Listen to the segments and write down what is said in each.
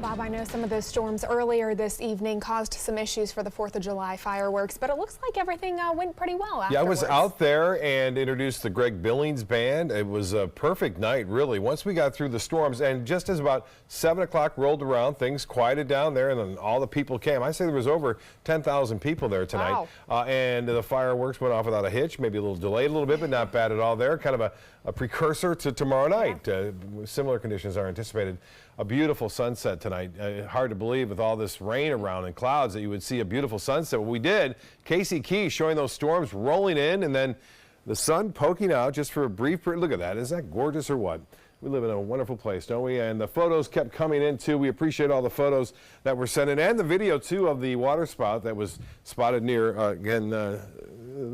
Bob, I know some of those storms earlier this evening caused some issues for the 4th of July fireworks, but it looks like everything went pretty well afterwards. Yeah, I was out there and introduced the Greg Billings Band. It was a perfect night, really. Once we got through the storms, and just as about 7 o'clock rolled around, things quieted down there, and then all the people came. I say there was over 10,000 people there tonight. Wow. And the fireworks went off without a hitch, maybe a little delayed a little bit, but not bad at all there. Kind of a precursor to tomorrow night. Yeah. Similar conditions are anticipated. A beautiful sunset tonight. Hard to believe with all this rain around and clouds that you would see a beautiful sunset. What we did, Casey Key showing those storms rolling in and then the sun poking out just for a brief period. Look at that. Is that gorgeous or what? We live in a wonderful place, don't we? And the photos kept coming in too. We appreciate all the photos that were sent in and the video too of the water spout that was spotted near, the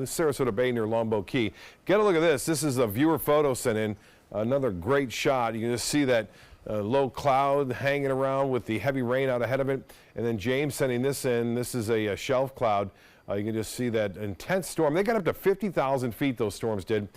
Sarasota Bay near Longboat Key. Get a look at this. This is a viewer photo sent in. Another great shot. You can just see that low cloud hanging around with the heavy rain out ahead of it. And then James sending this in. This is a shelf cloud. You can just see that intense storm. They got up to 50,000 feet, those storms did.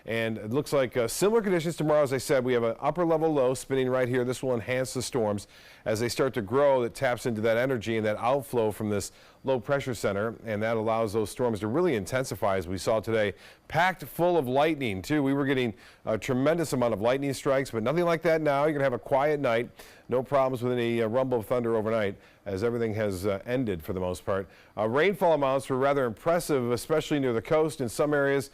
And it looks like similar conditions tomorrow. As I said, we have an upper level low spinning right here. This will enhance the storms as they start to grow. That taps into that energy and that outflow from this low pressure center, and that allows those storms to really intensify, as we saw today. Packed full of lightning too. We were getting a tremendous amount of lightning strikes, but nothing like that now. You're gonna have a quiet night. No problems with any rumble of thunder overnight, as everything has ended for the most part. Rainfall amounts were rather impressive, especially near the coast in some areas,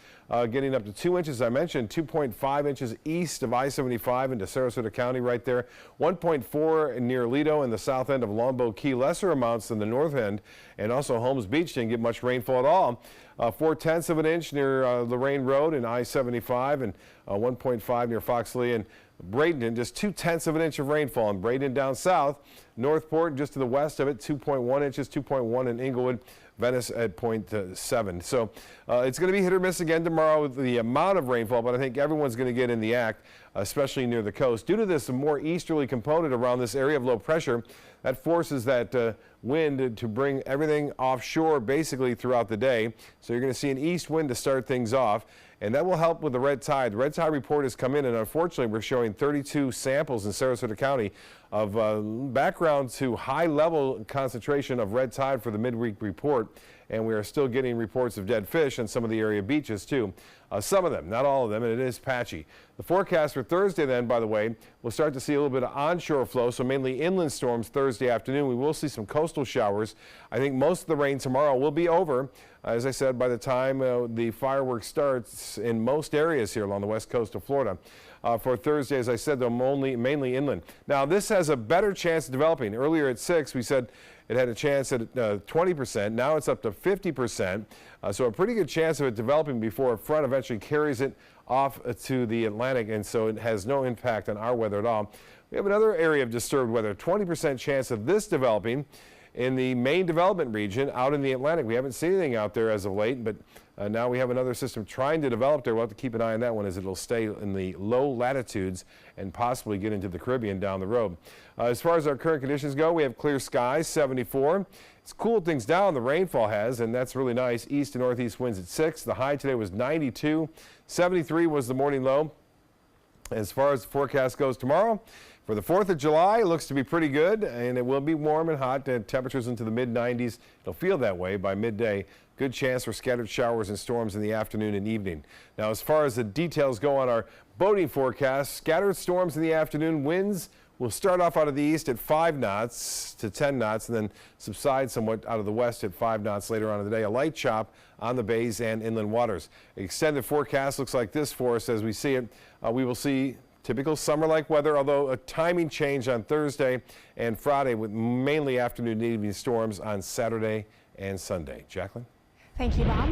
getting up to 2 inches. I mentioned 2.5 inches east of I-75 into Sarasota County right there. 1.4 near Lido in the south end of Longboat Key. Lesser amounts than the north end, and also Holmes Beach didn't get much rainfall at all. 0.4 of an inch near Lorraine Road and I-75, and 1.5 near Fox Lee and Bradenton. Just 0.2 of an inch of rainfall in Bradenton down south. Northport just to the west of it, 2.1 inches, 2.1 in Inglewood. Venice at 0.7. So it's going to be hit or miss again tomorrow with the amount of rainfall, but I think everyone's going to get in the act, especially near the coast. Due to this more easterly component around this area of low pressure, that forces that wind to bring everything offshore basically throughout the day. So you're going to see an east wind to start things off, and that will help with the red tide. The red tide report has come in, and unfortunately we're showing 32 samples in Sarasota County of background to high level concentration of red tide for the midweek report, and we are still getting reports of dead fish on some of the area beaches too. Some of them, not all of them, and it is patchy. The forecast for Thursday then, by the way, we'll start to see a little bit of onshore flow, so mainly inland storms Thursday afternoon. We will see some coastal showers. I think most of the rain tomorrow will be over. As I said, by the time the fireworks starts in most areas here along the west coast of Florida. For Thursday, as I said, though, mainly inland. Now, this has a better chance of developing. Earlier at 6, we said it had a chance at 20%. Now it's up to 50%. So a pretty good chance of it developing before a front eventually carries it off to the Atlantic, and so it has no impact on our weather at all. We have another area of disturbed weather, 20% chance of this developing in the main development region out in the Atlantic. We haven't seen anything out there as of late, but now we have another system trying to develop there. We'll have to keep an eye on that one, as it'll stay in the low latitudes and possibly get into the Caribbean down the road. As far as our current conditions go, we have clear skies, 74. It's cooled things down, the rainfall has, and that's really nice. East and northeast winds at 6. The high today was 92. 73 was the morning low. As far as the forecast goes tomorrow, for the 4th of July, it looks to be pretty good, and it will be warm and hot. Temperatures into the mid-90s. It'll feel that way by midday. Good chance for scattered showers and storms in the afternoon and evening. Now, as far as the details go on our boating forecast, scattered storms in the afternoon. Winds will start off out of the east at 5 knots to 10 knots and then subside somewhat out of the west at 5 knots later on in the day. A light chop on the bays and inland waters. Extended forecast looks like this for us as we see it. We will see typical summer-like weather, although a timing change on Thursday and Friday with mainly afternoon and evening storms on Saturday and Sunday. Jacqueline? Thank you, Bob.